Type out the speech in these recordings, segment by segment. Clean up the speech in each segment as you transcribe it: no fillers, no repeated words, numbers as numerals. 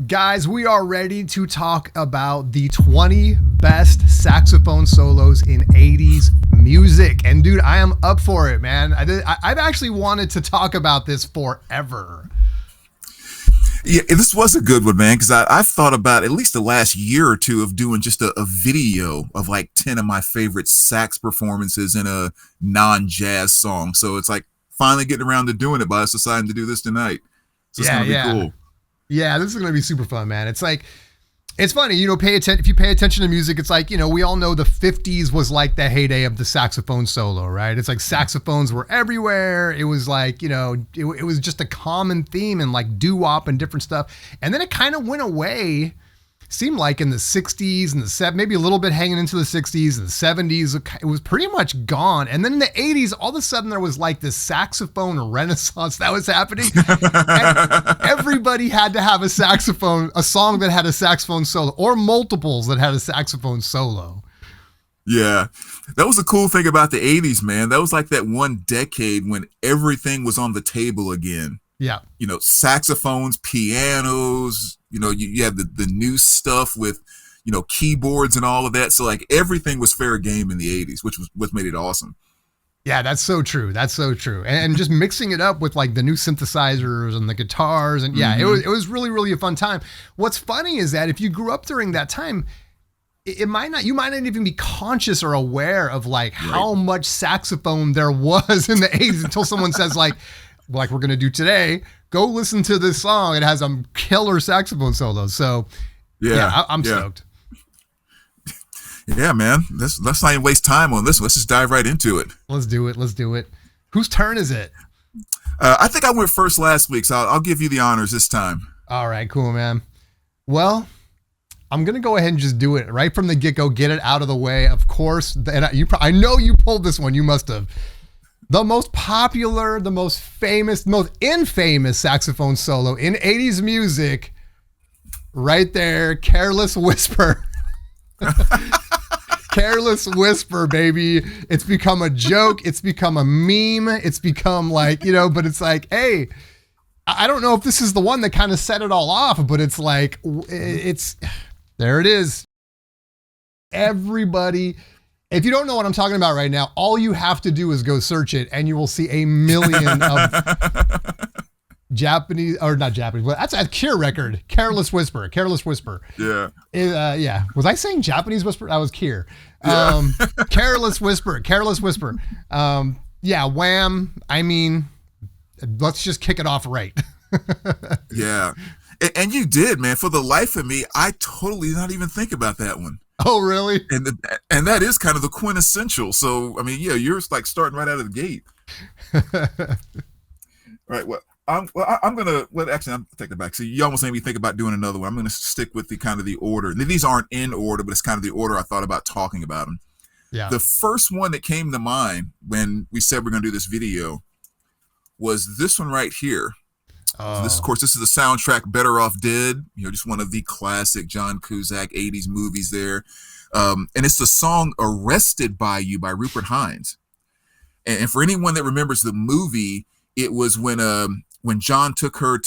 Guys, we are ready to talk about the 20 best saxophone solos in 80s music. And dude, I am up for it, man. I've actually wanted to talk about this forever. Yeah, this was a good one, man, because I've thought about at least the last year or two of doing just a video of like 10 of my favorite sax performances in a non-jazz song. So it's like finally getting around to doing it, but I was deciding to do this tonight. So it's going to be cool. Yeah, this is going to be super fun, man. It's like, it's funny, you know, if you pay attention to music, it's like, you know, we all know the 50s was like the heyday of the saxophone solo, right? It's like saxophones were everywhere. It was like, you know, it was just a common theme and like doo-wop and different stuff. And then it kind of went away, seemed like in the 60s and the 70s, maybe a little bit hanging into the 60s and the 70s. It was pretty much gone. And then in the 80s, all of a sudden there was like this saxophone renaissance that was happening. And everybody had to have a saxophone, a song that had a saxophone solo or multiples that had a saxophone solo. Yeah, that was the cool thing about the 80s, man. That was like that one decade when everything was on the table again. Yeah. You know, saxophones, pianos, you know, you had the new stuff with, you know, keyboards and all of that. So like everything was fair game in the 80s, which was what made it awesome. Yeah, that's so true. That's so true. And just mixing it up with like the new synthesizers and the guitars. And yeah, it was really, really a fun time. What's funny is that if you grew up during that time, you might not even be conscious or aware of like how much saxophone there was in the 80s until someone says like we're going to do today, go listen to this song. It has a killer saxophone solo. So yeah, I'm stoked. Yeah, man. Let's not even waste time on this. Let's just dive right into it. Let's do it. Whose turn is it? I think I went first last week, so I'll give you the honors this time. All right, cool, man. Well, I'm going to go ahead and just do it right from the get-go, get it out of the way. Of course, and I know you pulled this one. You must have. The most popular, the most famous, most infamous saxophone solo in 80s music, right there, Careless Whisper. Careless Whisper, baby. It's become a joke. It's become a meme. It's become like, you know, but it's like, hey, I don't know if this is the one that kind of set it all off, but it's like, there it is. Everybody, if you don't know what I'm talking about right now, all you have to do is go search it and you will see a million of Japanese, or not Japanese, but that's a Cure record. Careless Whisper. Yeah. Yeah. Was I saying Japanese Whisper? I was Cure. Careless Whisper. Yeah, Wham. I mean, let's just kick it off right. Yeah. And you did, man. For the life of me, I totally not even think about that one. Oh, really? And that is kind of the quintessential. So, I mean, yeah, you're like starting right out of the gate. Right. Well, I'm actually, I'll take that back. So you almost made me think about doing another one. I'm going to stick with the kind of the order. These aren't in order, but it's kind of the order I thought about talking about them. Yeah. The first one that came to mind when we said we're going to do this video was this one right here. Oh. So this, of course, this is the soundtrack Better Off Dead. You know, just one of the classic John Cusack 80s movies there. And it's the song Arrested by You by Rupert Hines. And for anyone that remembers the movie, it was when John took her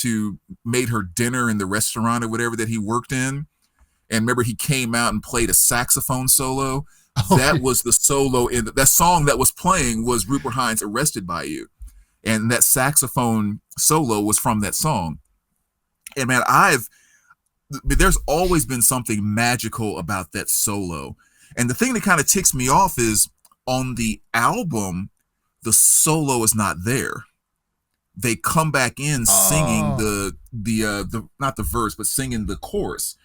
made her dinner in the restaurant or whatever that he worked in. And remember, he came out and played a saxophone solo. That was the solo in that song that was playing was Rupert Hines' Arrested by You. And that saxophone solo was from that song. And man, there's always been something magical about that solo. And the thing that kind of ticks me off is on the album, the solo is not there. They come back in singing the not the verse, but singing the chorus.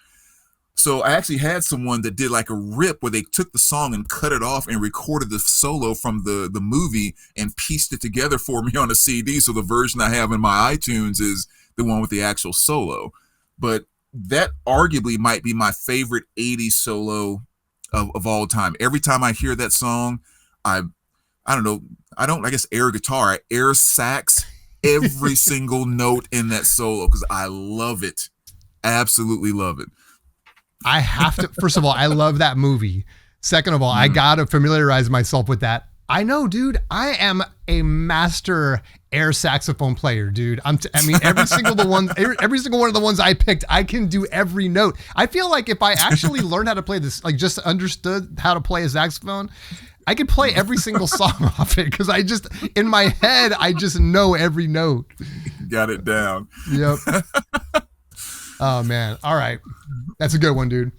So I actually had someone that did like a rip where they took the song and cut it off and recorded the solo from the movie and pieced it together for me on a CD. So the version I have in my iTunes is the one with the actual solo. But that arguably might be my favorite 80s solo of all time. Every time I hear that song, I don't know, I guess air guitar, I air sax every single note in that solo because I love it. Absolutely love it. I have to, first of all, I love that movie. Second of all, I got to familiarize myself with that I know, dude. I am a master air saxophone player, dude. I mean, every single one of the ones I picked, I can do every note. I feel like if I actually learned how to play this, like just understood how to play a saxophone, I could play every single song off it because in my head, I just know every note. Got it down. Yep. Oh, man. All right. That's a good one, dude.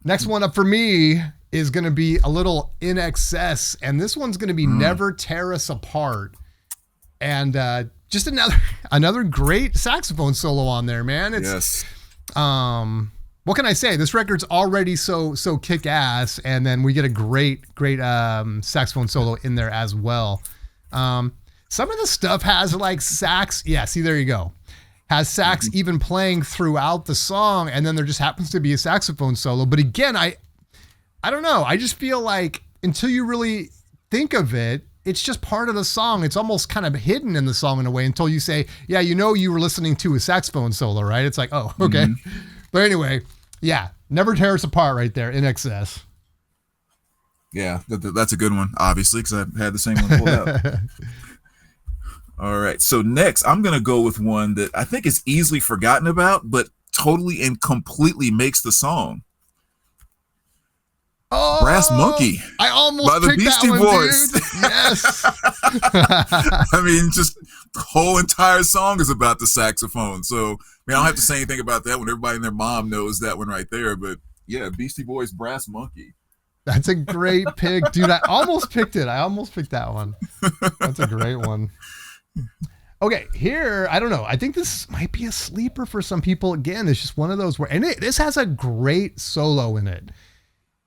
Next one up for me is going to be a little In Excess, and this one's going to be Never Tear Us Apart. And just another great saxophone solo on there, man. Yes. What can I say? This record's already so kick-ass, and then we get a great saxophone solo in there as well. Some of the stuff has like sax. Yeah, see, there you go. Has sax even playing throughout the song, and then there just happens to be a saxophone solo. But again, I don't know. I just feel like until you really think of it, it's just part of the song. It's almost kind of hidden in the song in a way until you say, yeah, you were listening to a saxophone solo, right? It's like, oh, okay. But anyway, yeah, Never Tear Us Apart right there, In Excess. Yeah, that's a good one, obviously, because I had the same one pulled out. All right, so next, I'm going to go with one that I think is easily forgotten about, but totally and completely makes the song. Oh, Brass Monkey. I almost by the picked Beastie that one, Boys. Dude. Yes. I mean, just the whole entire song is about the saxophone. So, I mean, I don't have to say anything about that when everybody and their mom knows that one right there. But yeah, Beastie Boys, Brass Monkey. That's a great pick, dude. I almost picked it. I almost picked that one. That's a great one. Okay, here, I don't know. I think this might be a sleeper for some people. Again, it's just one of those where, and this has a great solo in it.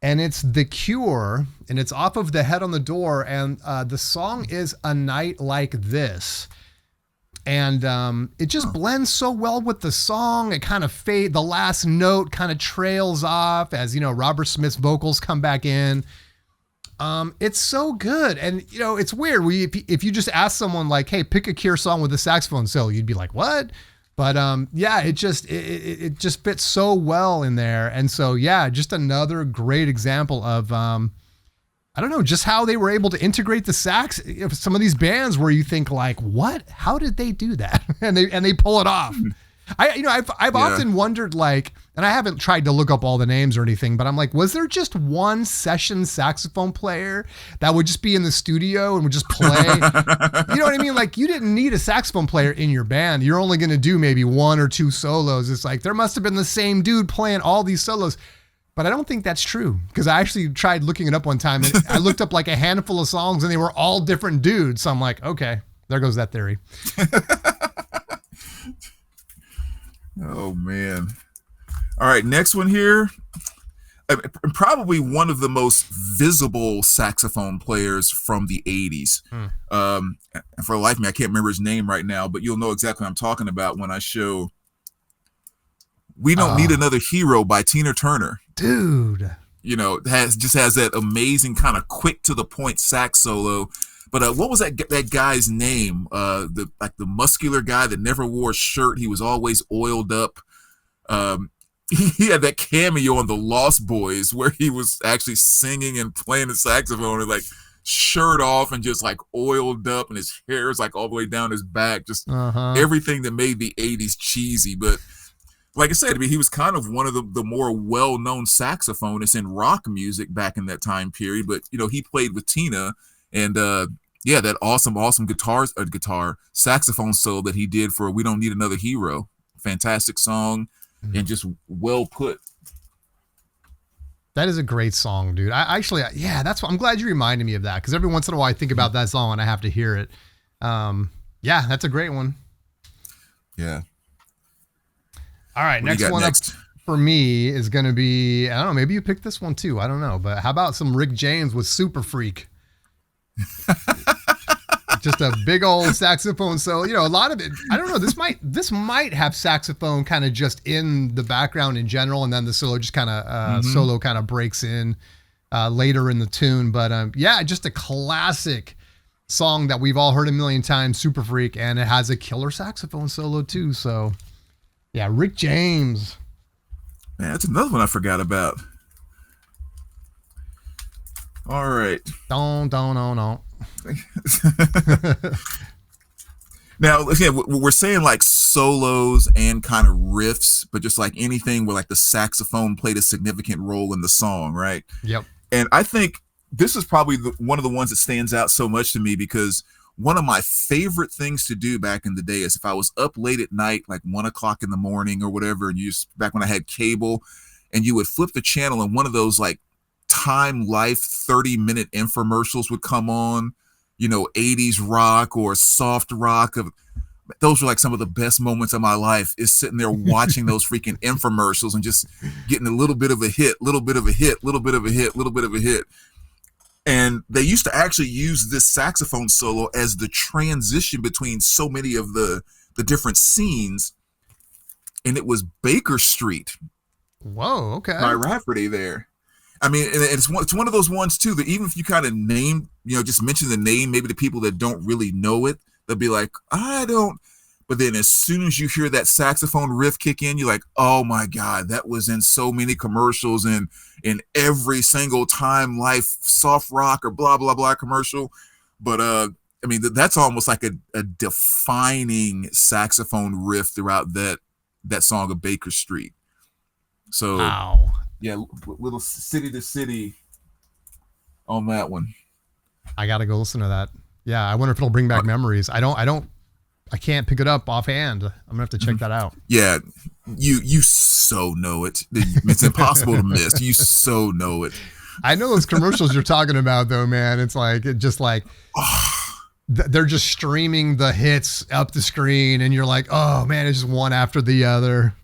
And it's The Cure, and it's off of The Head on the Door, and the song is A Night Like This. And it just blends so well with the song. It kind of the last note kind of trails off as, Robert Smith's vocals come back in. It's so good. And, it's weird. If you just ask someone like, hey, pick a Cure song with a saxophone solo, you'd be like, what? But yeah, it just fits so well in there. And so, yeah, just another great example of, I don't know, just how they were able to integrate the sax. Some of these bands where you think like, what? How did they do that? and they pull it off. I've often wondered, like, and I haven't tried to look up all the names or anything, but I'm like, was there just one session saxophone player that would just be in the studio and would just play? You know what I mean? Like, you didn't need a saxophone player in your band. You're only going to do maybe one or two solos. It's like, there must have been the same dude playing all these solos. But I don't think that's true, because I actually tried looking it up one time and I looked up like a handful of songs and they were all different dudes. So I'm like, okay, there goes that theory. Oh, man. All right, next one here. Probably one of the most visible saxophone players from the 80s. And for the life of me, I can't remember his name right now, but you'll know exactly what I'm talking about when I show We Don't Need Another Hero by Tina Turner. Dude. Has that amazing kind of quick to the point sax solo. But what was that guy's name? The muscular guy that never wore a shirt. He was always oiled up. He had that cameo on The Lost Boys where he was actually singing and playing the saxophone and like shirt off and just like oiled up, and his hair is like all the way down his back. Just everything that made the 80s cheesy. But like I said, I mean, he was kind of one of the more well-known saxophonists in rock music back in that time period. But, he played with Tina, and that awesome guitar saxophone solo that he did for We Don't Need Another Hero. Fantastic song and just well put. That is a great song, dude. I'm glad you reminded me of that, because every once in a while I think about that song and I have to hear it. Yeah, that's a great one. Yeah. All right, next one up for me is going to be, I don't know, maybe you picked this one too. I don't know, but how about some Rick James with Super Freak? Just a big old saxophone solo. A lot of it, I don't know, this might have saxophone kind of just in the background in general, and then the solo just kind of solo kind of breaks in later in the tune. But yeah, just a classic song that we've all heard a million times, Super Freak, and it has a killer saxophone solo too. So yeah, Rick James. Man, that's another one I forgot about. All right. Don't. Now, again, we're saying like solos and kind of riffs, but just like anything where like the saxophone played a significant role in the song, right? Yep. And I think this is probably one of the ones that stands out so much to me, because one of my favorite things to do back in the day is if I was up late at night, like 1 o'clock in the morning or whatever, and back when I had cable, and you would flip the channel and one of those like Time Life 30-minute infomercials would come on, 80s rock or soft rock. Those were like some of the best moments of my life, is sitting there watching those freaking infomercials and just getting a little bit of a hit, little bit of a hit, little bit of a hit, little bit of a hit. And they used to actually use this saxophone solo as the transition between so many of the different scenes. And it was Baker Street. Whoa, okay. By Rafferty there. I mean, and it's one of those ones too that even if you kind of name, just mention the name, maybe the people that don't really know it, they'll be like, I don't. But then as soon as you hear that saxophone riff kick in, you're like, oh my God, that was in so many commercials and in every single Time Life soft rock or blah, blah, blah commercial. But I mean, that's almost like a defining saxophone riff throughout that song of Baker Street. So, wow. Yeah, little city to city on that one. I got to go listen to that. Yeah, I wonder if it'll bring back memories. I can't pick it up offhand. I'm gonna have to check that out. Yeah, you so know it. It's impossible to miss. You so know it. I know those commercials you're talking about, though, man. It's like they're just streaming the hits up the screen, and you're like, oh man, it's just one after the other.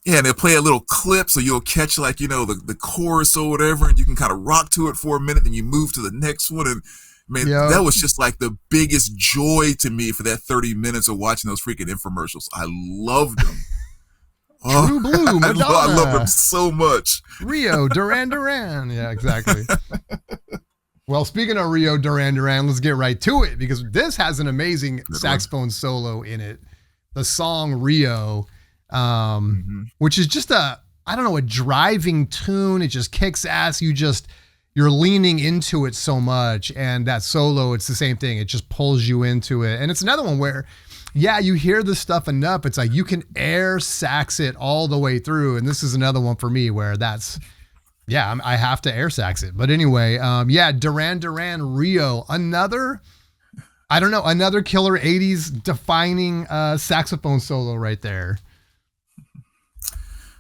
Yeah, and they'll play a little clip, so you'll catch like the chorus or whatever, and you can kind of rock to it for a minute, then you move to the next one, and man, that was just like the biggest joy to me for that 30 minutes of watching those freaking infomercials. I loved them. True Blue, Madonna. I love them so much. Rio, Duran. Yeah, exactly. Well, speaking of Rio, Duran, let's get right to it, because this has an amazing saxophone solo in it. The song Rio, which is just a driving tune. It just kicks ass. You're leaning into it so much, and that solo, it's the same thing. It just pulls you into it. And it's another one where, yeah, you hear this stuff enough. It's like you can air sax it all the way through. And this is another one for me where I have to air sax it. But anyway, Duran, Rio, another killer 80s defining saxophone solo right there.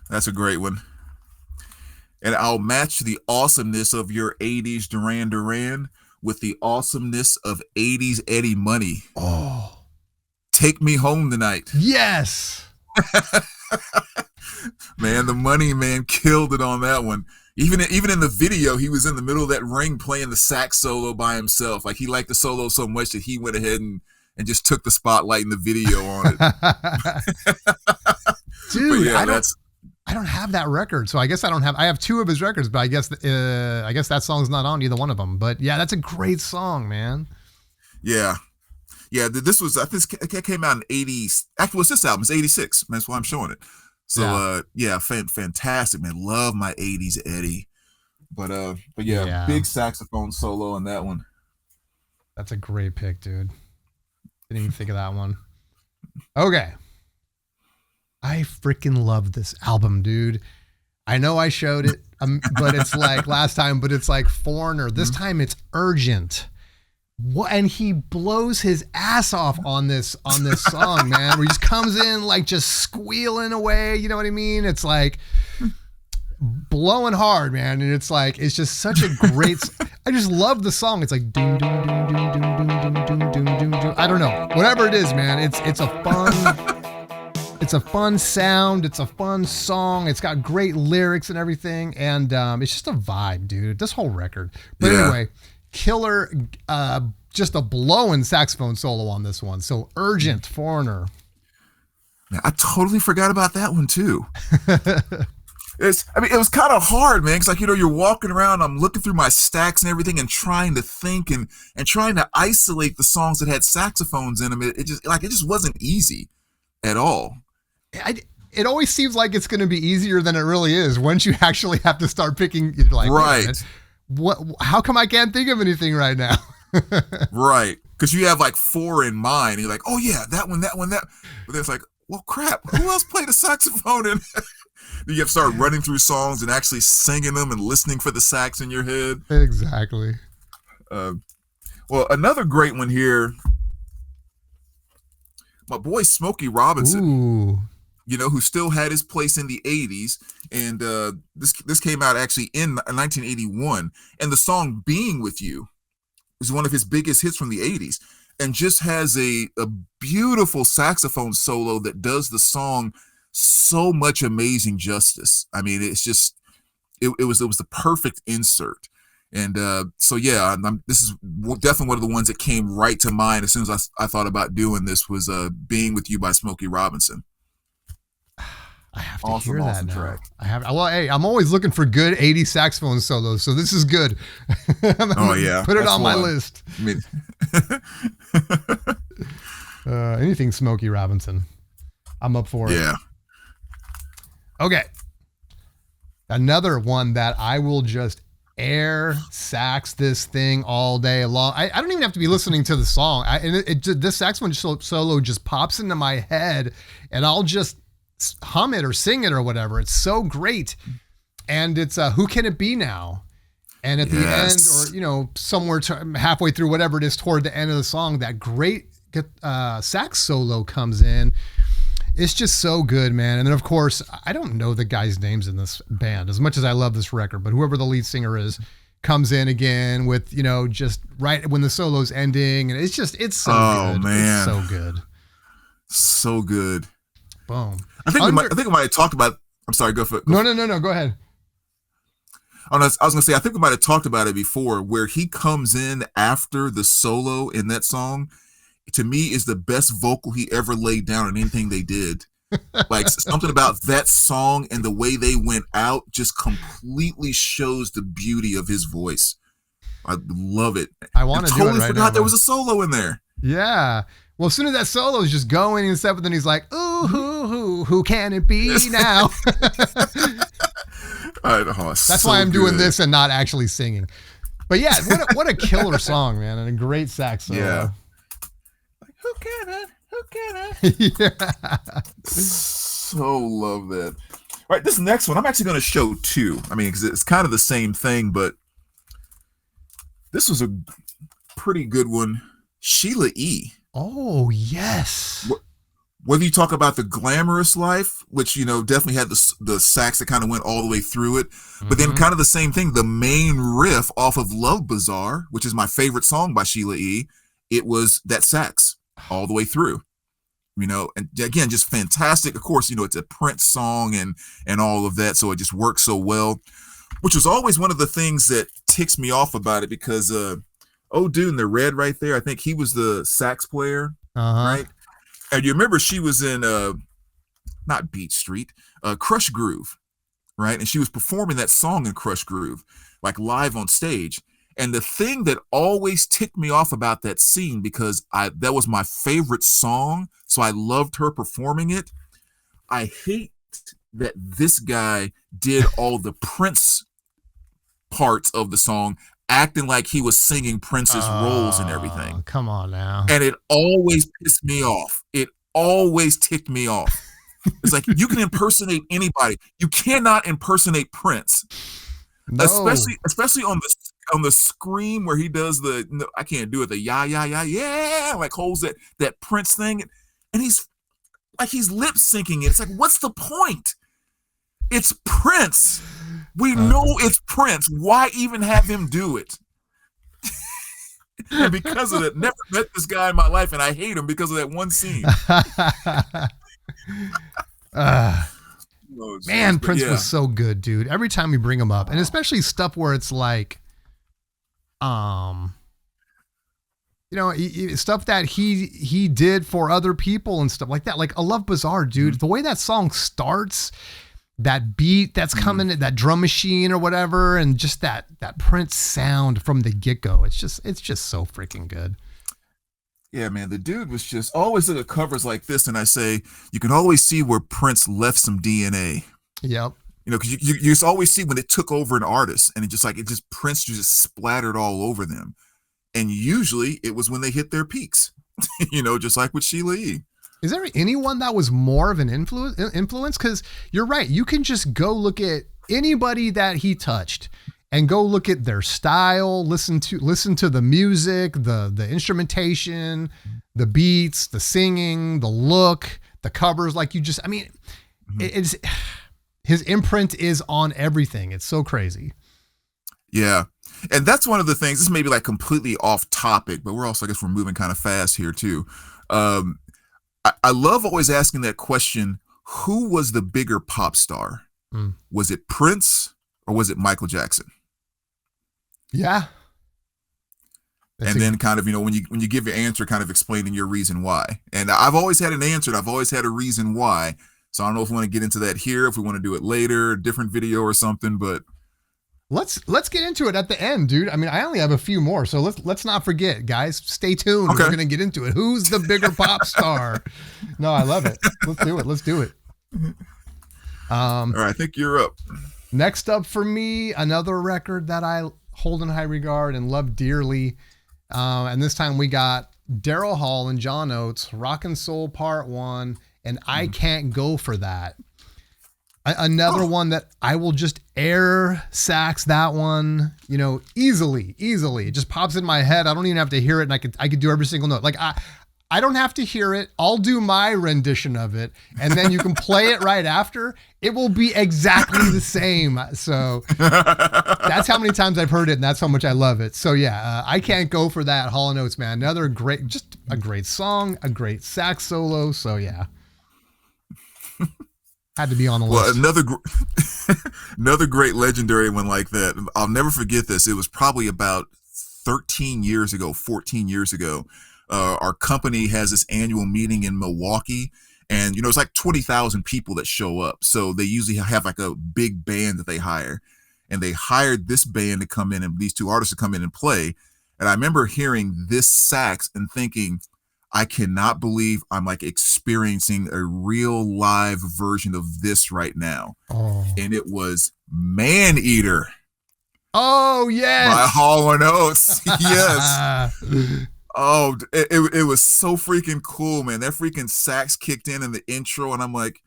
That's a great one. And I'll match the awesomeness of your 80s Duran with the awesomeness of 80s Eddie Money. Oh. Take Me Home Tonight. Yes. Man, the Money man killed it on that one. Even in the video, he was in the middle of that ring playing the sax solo by himself. Like, he liked the solo so much that he went ahead and just took the spotlight in the video on it. Dude, yeah, I don't have that record, so I guess I have two of his records, but I guess that song's not on either one of them. But yeah, that's a great song, man. Yeah. This came out in 80s. Actually, what's this album? It's 86. That's why I'm showing it. So fantastic, man. Love my 80s Eddie. But yeah, big saxophone solo on that one. That's a great pick, dude. Didn't even think of that one. Okay. I freaking love this album, dude. I know I showed it, but it's like last time, but it's like Foreigner. This time it's Urgent. And he blows his ass off on this song, man, where he just comes in like just squealing away. You know what I mean? It's like blowing hard, man. And it's just such a great, I just love the song. It's like, doom, doom, doom, doom, doom, doom, doom, doom, doom, doom. I don't know. Whatever it is, man. It's a fun sound. It's a fun song. It's got great lyrics and everything. And it's just a vibe, dude. This whole record. But anyway, killer, just a blowing saxophone solo on this one. So Urgent, Foreigner. Man, I totally forgot about that one too. It was kind of hard, man. It's like, you're walking around, I'm looking through my stacks and everything and trying to think and trying to isolate the songs that had saxophones in them. It just wasn't easy at all. It always seems like it's going to be easier than it really is once you actually have to start picking. You're like, right. What? How come I can't think of anything right now? Right. Because you have like 4 in mind. And you're like, oh, yeah, that one, that one, that. But then it's like, well, crap, who else played a saxophone? And you have to start running through songs and actually singing them and listening for the sax in your head. Exactly. Well, another great one here, my boy Smokey Robinson. Ooh. Who still had his place in the 80s. And this came out actually in 1981. And the song Being With You is one of his biggest hits from the 80s, and just has a beautiful saxophone solo that does the song so much amazing justice. I mean, it's just, it was the perfect insert. And so, yeah, this is definitely one of the ones that came right to mind as soon as I thought about doing this was Being With You by Smokey Robinson. I have to hear that now. Track. Hey, I'm always looking for good 80s saxophone solos, so this is good. Oh yeah, put it on my list. Anything Smokey Robinson, I'm up for it. Yeah. Okay. Another one that I will just air sax this thing all day long. I don't even have to be listening to the song. This saxophone solo just pops into my head, and I'll just hum it or sing it or whatever. It's so great. And it's Who Can It Be Now? And at the end, or somewhere halfway through, whatever it is, toward the end of the song, that great sax solo comes in. It's just so good, man. And then of course, I don't know the guys' names in this band as much as I love this record, but whoever the lead singer is comes in again with, just right when the solo's ending, and it's so good. Man. It's so good. So good. Boom. I think we might have talked about. I'm sorry. Go for it. No. Go ahead. I was going to say, I think we might have talked about it before, where he comes in after the solo in that song. To me, is the best vocal he ever laid down on anything they did. Like something about that song and the way they went out just completely shows the beauty of his voice. I love it. I want to totally forgot there was a solo in there. Yeah. Well, as soon as that solo is just going and stuff, but then he's like, ooh, who can it be now? That's why I'm doing this and not actually singing. But yeah, what a killer song, man, and a great sax solo. Yeah. Like, who can it? Yeah. So love that. All right, this next one, I'm actually going to show 2. I mean, because it's kind of the same thing, but this was a pretty good one. Sheila E. Oh, yes. Whether you talk about the glamorous life, which, definitely had the sax that kind of went all the way through it, but then kind of the same thing, the main riff off of Love Bazaar, which is my favorite song by Sheila E., it was that sax all the way through, and again, just fantastic. Of course, it's a Prince song and all of that, so it just works so well, which was always one of the things that ticks me off about it because, dude in the red right there, I think he was the sax player, right? And you remember she was in not Beat Street, Crush Groove, right? And she was performing that song in Crush Groove, like live on stage. And the thing that always ticked me off about that scene, because that was my favorite song, so I loved her performing it. I hate that this guy did all the Prince parts of the song, acting like he was singing Prince's roles and everything. Come on now. And it always pissed me off. It always ticked me off. It's like, you can impersonate anybody. You cannot impersonate Prince. No. Especially on the scream where he does I can't do it, the yeah, like holds that Prince thing. And he's lip syncing it. It's like, what's the point? It's Prince. We know it's Prince. Why even have him do it? And because of that, never met this guy in my life, and I hate him because of that one scene. Man, Prince was so good, dude. Every time we bring him up, and especially stuff where it's like, stuff that he did for other people and stuff like that. Like, I love Bazaar, dude. The way that song starts, that beat that's coming, that drum machine or whatever, and just that Prince sound from the get-go. It's just so freaking good. Yeah, man, the dude was just always look at covers like this, and I say, you can always see where Prince left some DNA. Yep. Because you just always see when it took over an artist, and Prince just splattered all over them. And usually it was when they hit their peaks, just like with Sheila E. Is there anyone that was more of an influence? Because you're right. You can just go look at anybody that he touched and go look at their style, listen to the music, the instrumentation, the beats, the singing, the look, the covers. Like it's his imprint is on everything. It's so crazy. Yeah. And that's one of the things, this may be like completely off topic, but I guess we're moving kind of fast here too. I love always asking that question, who was the bigger pop star? Was it Prince or was it Michael Jackson? Yeah. And then kind of, when you give your answer, kind of explaining your reason why. And I've always had an answer and I've always had a reason why. So I don't know if we want to get into that here, if we want to do it later, a different video or something, but let's get into it at the end, dude. I mean, I only have a few more, so let's not forget, guys. Stay tuned. Okay. We're gonna get into it. Who's the bigger pop star? No, I love it. Let's do it. All right, I think you're up. Next up for me, another record that I hold in high regard and love dearly. And this time we got Daryl Hall and John Oates, Rockin' Soul Part 1, and I Can't Go For That. Another one that I will just air sax that one, easily. It just pops in my head. I don't even have to hear it, and I could do every single note. Like I don't have to hear it. I'll do my rendition of it, and then you can play it right after. It will be exactly the same. So that's how many times I've heard it, and that's how much I love it. So yeah, I Can't Go For That. Hall & Oates, man. Another just a great song, a great sax solo. So yeah. Had to be on the list. Well, another great legendary one like that. I'll never forget this. It was probably about 14 years ago. Our company has this annual meeting in Milwaukee, and it's like 20,000 people that show up. So they usually have like a big band that they hire, and they hired this band to come in and these two artists to come in and play. And I remember hearing this sax and thinking, I cannot believe I'm like experiencing a real live version of this right now. Oh. And it was Man Eater. Oh, yes. By Hall & Oates. Yes. Oh, it was so freaking cool, man. That freaking sax kicked in the intro, and I'm like,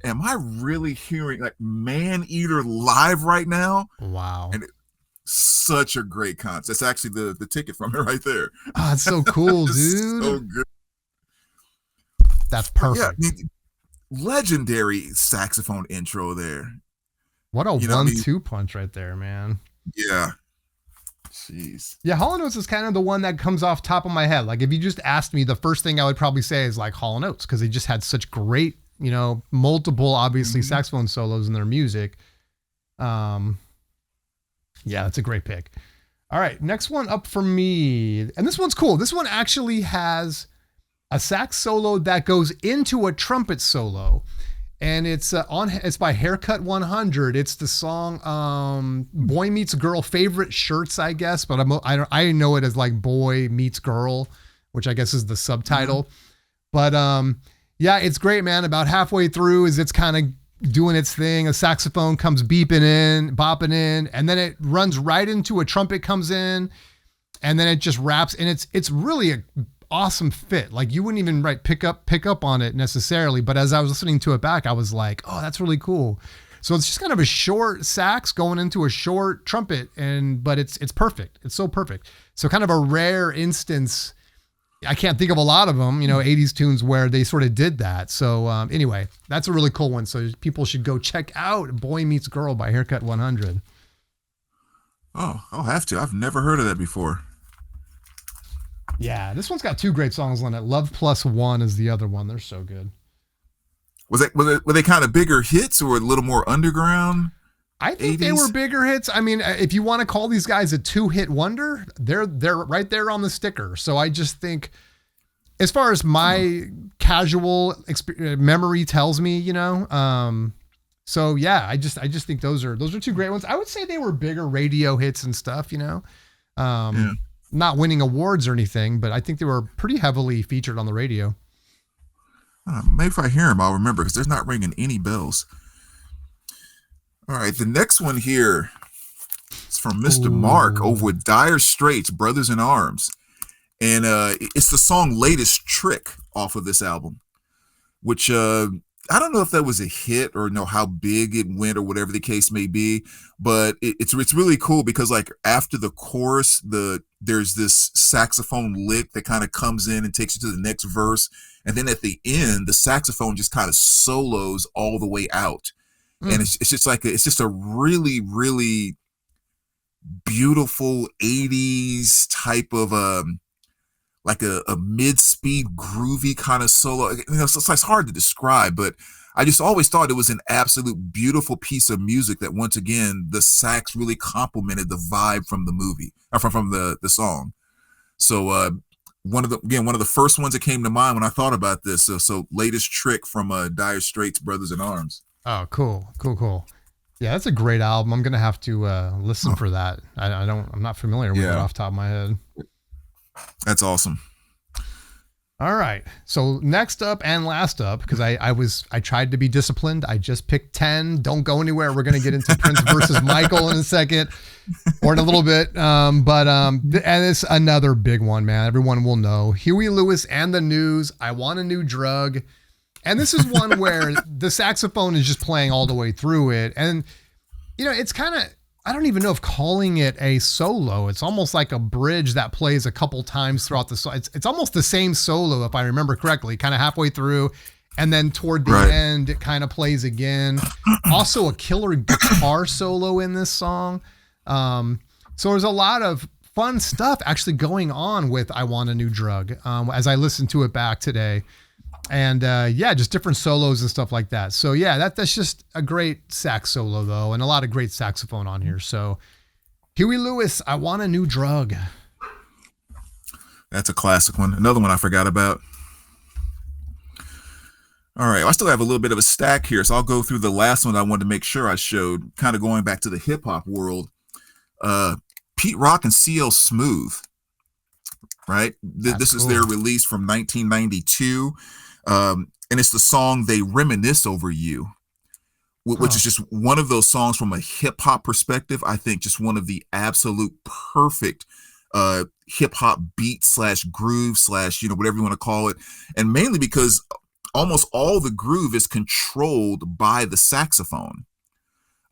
am I really hearing like Man Eater live right now? Wow. And such a great concert. That's actually the ticket from it right there. Oh, it's so cool, dude. So good. That's perfect. Yeah, legendary saxophone intro there. What a 1-2 punch right there, man. Yeah. Jeez. Yeah, Hall & Oates is kind of the one that comes off top of my head. Like if you just asked me, the first thing I would probably say is like Hall & Oates, because they just had such great, multiple obviously saxophone solos in their music. Yeah, that's a great pick. All right, next one up for me. And this one's cool. This one actually has a sax solo that goes into a trumpet solo. And it's by Haircut 100. It's the song Boy Meets Girl, Favorite Shirts, I guess, but I know it as like Boy Meets Girl, which I guess is the subtitle. But yeah, it's great, man. About halfway through as it's kind of doing its thing, a saxophone comes bopping in, and then it runs right into a trumpet comes in, and then it just wraps, and it's really a awesome fit. Like you wouldn't even pick up on it necessarily, but as I was listening to it back, I was like, oh, that's really cool. So it's just kind of a short sax going into a short trumpet, but it's perfect. It's so perfect. So kind of a rare instance. I can't think of a lot of them, 80s tunes where they sort of did that. So anyway, that's a really cool one. So people should go check out Boy Meets Girl by Haircut 100. Oh, I'll have to. I've never heard of that before. Yeah, this one's got two great songs on it. Love Plus One is the other one. They're so good. Were they kind of bigger hits or a little more underground? I think 80s? They were bigger hits. I mean, if you want to call these guys a 2-hit wonder, they're right there on the sticker. So I just think, as far as my casual memory tells me, so yeah, I just think those are two great ones. I would say they were bigger radio hits and stuff, not winning awards or anything, but I think they were pretty heavily featured on the radio. Maybe if I hear them, I'll remember, because there's not ringing any bells. All right, the next one here is from Mr. Mark over with Dire Straits, Brothers in Arms. And it's the song Latest Trick off of this album, which I don't know if that was a hit or know how big it went or whatever the case may be, but it's really cool because like after the chorus, there's this saxophone lick that kind of comes in and takes you to the next verse. And then at the end, the saxophone just kind of solos all the way out. And it's just a really, really beautiful 80s type of like a mid-speed groovy kind of solo. You know, it's hard to describe, but I just always thought it was an absolute beautiful piece of music that once again the sax really complemented the vibe from the movie, or from the song. So one of the first ones that came to mind when I thought about this. So Latest Trick from Dire Straits, Brothers in Arms. Oh, cool. Yeah, that's a great album. I'm gonna have to listen for that. I'm not familiar with it off the top of my head. That's awesome. All right. So next up and last up, because I tried to be disciplined. I just picked 10. Don't go anywhere. We're gonna get into Prince versus Michael in a second, or in a little bit. And it's another big one, man. Everyone will know. Huey Lewis and the News. I Want a New Drug. And this is one where the saxophone is just playing all the way through it. And, you know, it's kind of, I don't even know if calling it a solo. It's almost like a bridge that plays a couple times throughout the song. It's almost the same solo, if I remember correctly, kind of halfway through. And then toward the end, it kind of plays again. Also a killer guitar solo in this song. So there's a lot of fun stuff actually going on with I Want a New Drug as I listened to it back today. And just different solos and stuff like that. So yeah, that's just a great sax solo though, and a lot of great saxophone on here. So Huey Lewis, I Want a New Drug. That's a classic one. Another one I forgot about. All right, I still have a little bit of a stack here, so I'll go through the last one I wanted to make sure I showed, kind of going back to the hip hop world. Pete Rock and CL Smooth, right? This is their release from 1992. And it's the song They Reminisce Over You, which is just one of those songs from a hip hop perspective. I think just one of the absolute perfect hip hop beat / groove / whatever you want to call it. And mainly because almost all the groove is controlled by the saxophone.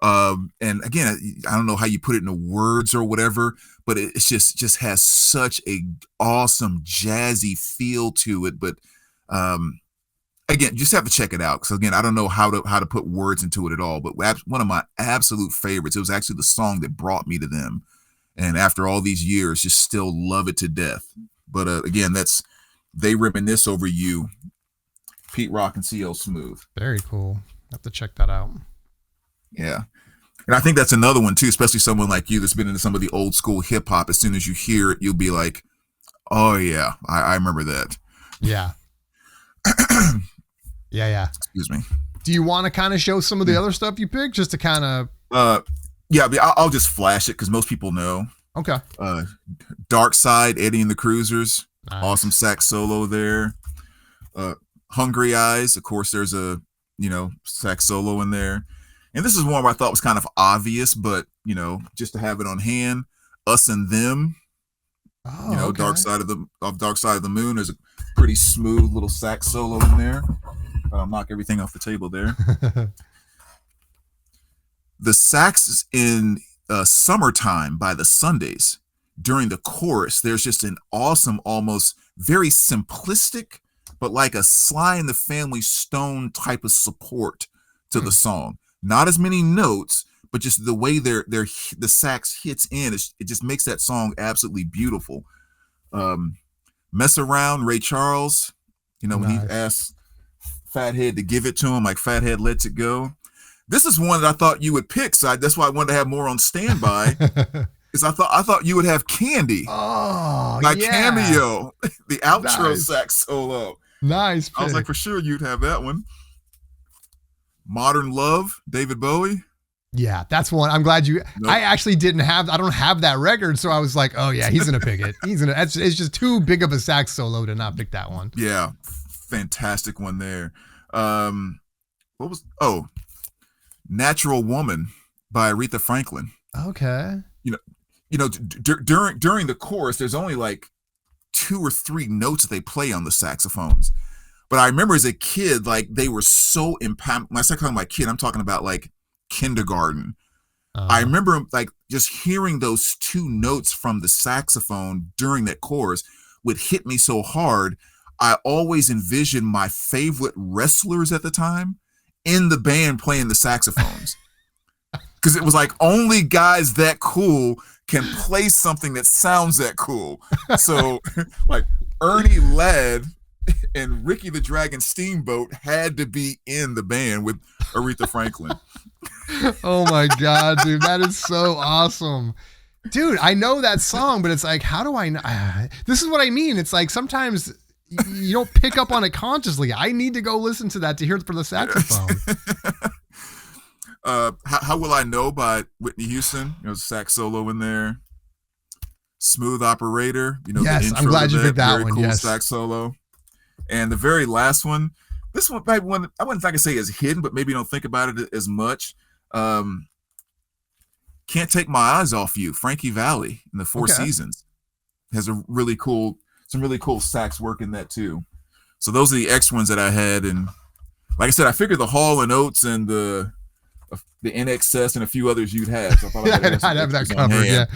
And again, I don't know how you put it into words or whatever, but it's just has such a awesome jazzy feel to it. But again, you just have to check it out. So again, I don't know how to put words into it at all, but one of my absolute favorites. It was actually the song that brought me to them. And after all these years, just still love it to death. But again, that's They Reminisce Over You, Pete Rock and CL Smooth. Very cool. Have to check that out. Yeah. And I think that's another one too, especially someone like you that's been into some of the old school hip hop. As soon as you hear it, you'll be like, oh yeah, I remember that. Yeah. Yeah. Excuse me. Do you want to kind of show some of the other stuff you picked just to kind of? I'll just flash it because most people know. Okay. Dark Side, Eddie and the Cruisers. Nice. Awesome sax solo there. Hungry Eyes. Of course, there's a, sax solo in there. And this is one where I thought was kind of obvious, but, just to have it on hand. Us and Them. Oh, okay. Dark Side of the Moon. There's a pretty smooth little sax solo in there. I'll knock everything off the table there. The sax in Summertime by the Sundays. During the chorus, there's just an awesome, almost very simplistic, but like a Sly and the Family Stone type of support to the song. Not as many notes, but just the way the sax hits in, it just makes that song absolutely beautiful. Mess Around, Ray Charles, when he asked Fathead to give it to him, like Fathead lets it go. This is one that I thought you would pick, so that's why I wanted to have more on standby. Because I thought you would have Candy. Oh, Cameo, the outro sax solo. Nice pick. I was like, for sure you'd have that one. Modern Love, David Bowie. Yeah, that's one. I'm glad you. Nope. I actually I don't have that record, so I was like, oh yeah, he's gonna pick it. It's just too big of a sax solo to not pick that one. Yeah, fantastic one there. Natural Woman by Aretha Franklin. Okay. you know, during the chorus, there's only like 2 or 3 notes that they play on the saxophones. But I remember as a kid, like they were so impactful. When I start talking about kid, I'm talking about like kindergarten. I remember like just hearing those 2 notes from the saxophone during that chorus would hit me so hard. I always envisioned my favorite wrestlers at the time in the band playing the saxophones. Because it was like only guys that cool can play something that sounds that cool. So like Ernie Ladd and Ricky the Dragon Steamboat had to be in the band with Aretha Franklin. Oh my God, dude. That is so awesome. Dude, I know that song, but it's like, how do I know? This is what I mean. It's like sometimes you don't pick up on it consciously. I need to go listen to that to hear it for the saxophone. How Will I Know by Whitney Houston? Sax solo in there. Smooth Operator. Yes, the I'm glad you picked that very one. Cool yes. sax solo. And the very last one, this one maybe one I wouldn't like to say is hidden, but maybe you don't think about it as much. Can't Take My Eyes Off You, Frankie Valli in the Four Seasons. Has some really cool sax work in that too. So those are the X ones that I had, and like I said, I figured the Hall and Oates and the NXS and a few others you'd have. So I thought I'd have that covered. Yeah.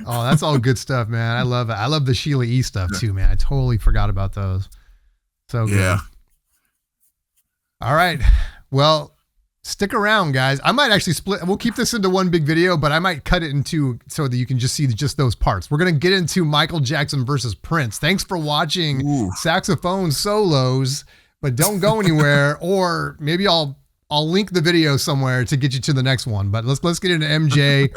Oh, that's all good stuff, man. I love it. I love the Sheila E stuff too, man. I totally forgot about those. So good. Yeah. All right. Well, stick around, guys. I might actually we'll keep this into one big video, but I might cut it into so that you can just see just those parts. We're going to get into Michael Jackson versus Prince. Thanks for watching Saxophone Solos, but don't go anywhere, or maybe I'll link the video somewhere to get you to the next one. But let's get into MJ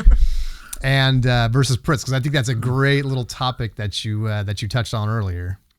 and versus Prince, because I think that's a great little topic that you touched on earlier.